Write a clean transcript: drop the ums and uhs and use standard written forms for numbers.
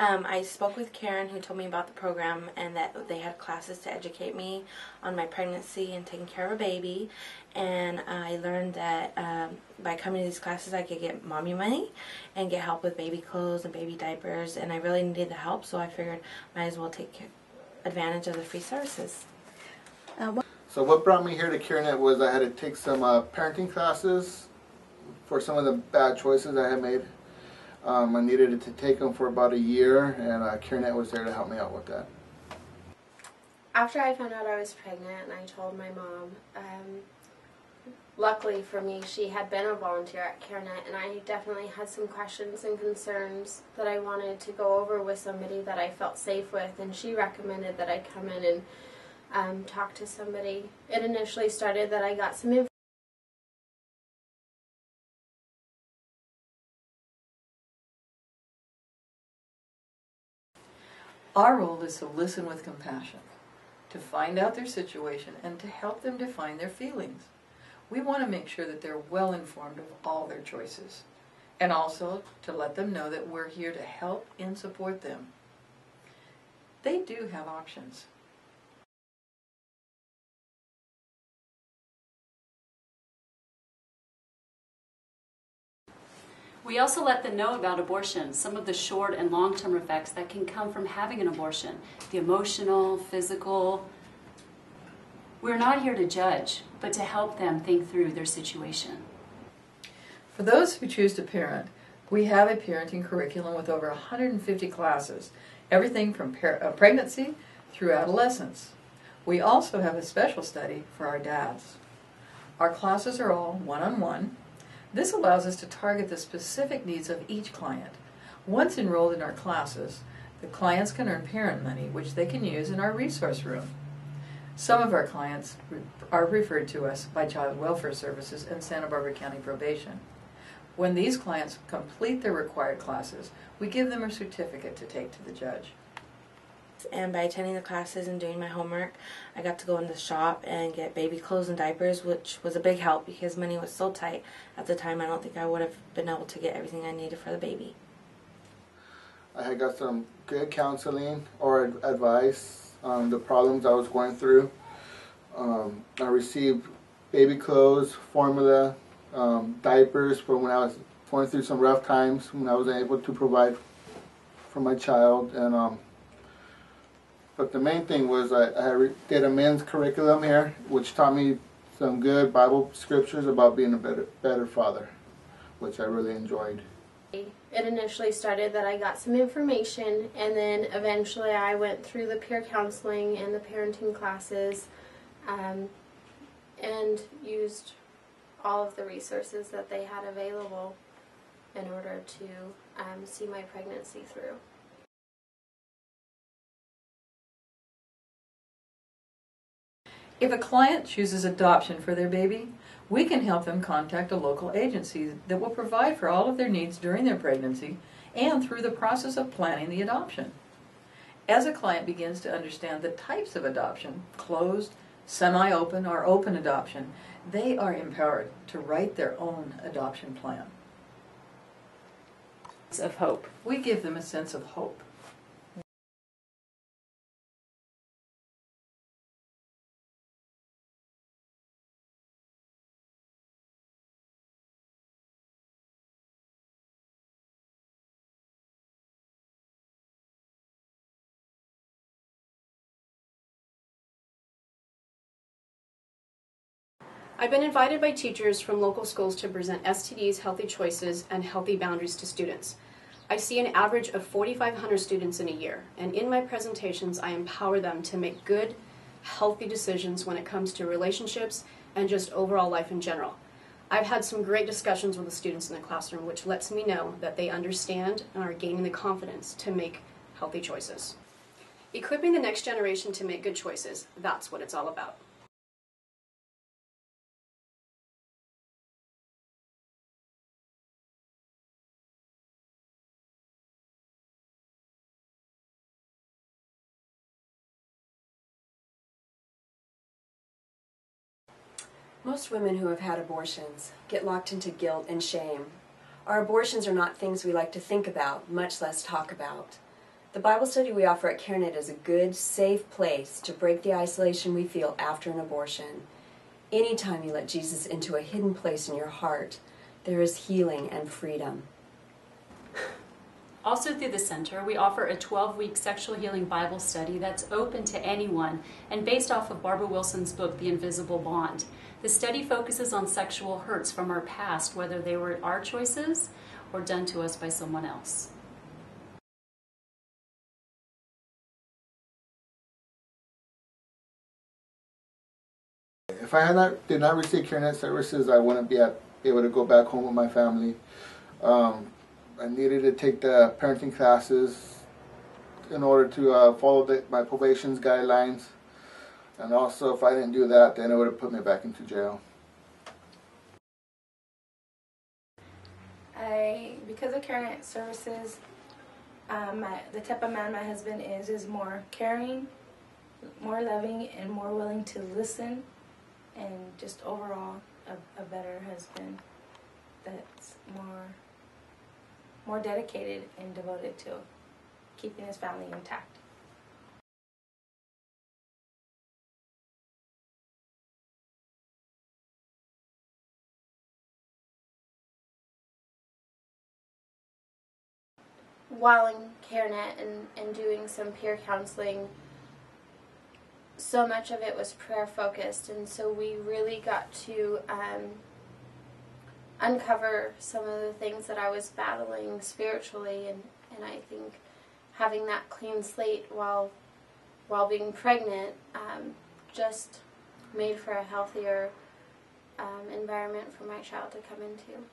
I spoke with Karen, who told me about the program and that they had classes to educate me on my pregnancy and taking care of a baby. And I learned that by coming to these classes I could get mommy money and get help with baby clothes and baby diapers, and I really needed the help, so I figured might as well take advantage of the free services. So what brought me here to CareNet was I had to take some parenting classes for some of the bad choices I had made. I needed to take them for about a year, and CareNet was there to help me out with that. After I found out I was pregnant and I told my mom, luckily for me, she had been a volunteer at CareNet, and I definitely had some questions and concerns that I wanted to go over with somebody that I felt safe with, and she recommended that I come in and talk to somebody. It initially started that I got some information. Our role is to listen with compassion, to find out their situation, and to help them define their feelings. We want to make sure that they're well informed of all their choices, and also to let them know that we're here to help and support them. They do have options. We also let them know about abortion, some of the short and long-term effects that can come from having an abortion, the emotional, physical. We're not here to judge, but to help them think through their situation. For those who choose to parent, we have a parenting curriculum with over 150 classes, everything from pregnancy through adolescence. We also have a special study for our dads. Our classes are all one-on-one. This allows us to target the specific needs of each client. Once enrolled in our classes, the clients can earn parent money, which they can use in our resource room. Some of our clients are referred to us by Child Welfare Services and Santa Barbara County Probation. When these clients complete their required classes, we give them a certificate to take to the judge. And by attending the classes and doing my homework, I got to go in the shop and get baby clothes and diapers, which was a big help because money was so tight at the time. I don't think I would have been able to get everything I needed for the baby. I had got some good counseling or advice on the problems I was going through. I received baby clothes, formula, diapers for when I was going through some rough times, when I wasn't able to provide for my child. And but the main thing was I did a men's curriculum here, which taught me some good Bible scriptures about being a better father, which I really enjoyed. It initially started that I got some information, and then eventually I went through the peer counseling and the parenting classes, and used all of the resources that they had available in order to see my pregnancy through. If a client chooses adoption for their baby, we can help them contact a local agency that will provide for all of their needs during their pregnancy and through the process of planning the adoption. As a client begins to understand the types of adoption, closed, semi-open, or open adoption, they are empowered to write their own adoption plan. Of hope. We give them a sense of hope. I've been invited by teachers from local schools to present STDs, healthy choices, and healthy boundaries to students. I see an average of 4,500 students in a year, and in my presentations I empower them to make good, healthy decisions when it comes to relationships and just overall life in general. I've had some great discussions with the students in the classroom, which lets me know that they understand and are gaining the confidence to make healthy choices. Equipping the next generation to make good choices, that's what it's all about. Most women who have had abortions get locked into guilt and shame. Our abortions are not things we like to think about, much less talk about. The Bible study we offer at CareNet is a good, safe place to break the isolation we feel after an abortion. Anytime you let Jesus into a hidden place in your heart, there is healing and freedom. Also through the center, we offer a 12-week sexual healing Bible study that's open to anyone and based off of Barbara Wilson's book, The Invisible Bond. The study focuses on sexual hurts from our past, whether they were our choices or done to us by someone else. If I did not receive CareNet services, I wouldn't be able to go back home with my family. I needed to take the parenting classes in order to follow my probation's guidelines. And also, if I didn't do that, then it would have put me back into jail. Because of CareNet services, the type of man my husband is more caring, more loving, and more willing to listen, and just overall a better husband that's more dedicated and devoted to keeping his family intact. While in CareNet and doing some peer counseling, so much of it was prayer focused, and so we really got to uncover some of the things that I was battling spiritually, and I think having that clean slate while being pregnant just made for a healthier environment for my child to come into.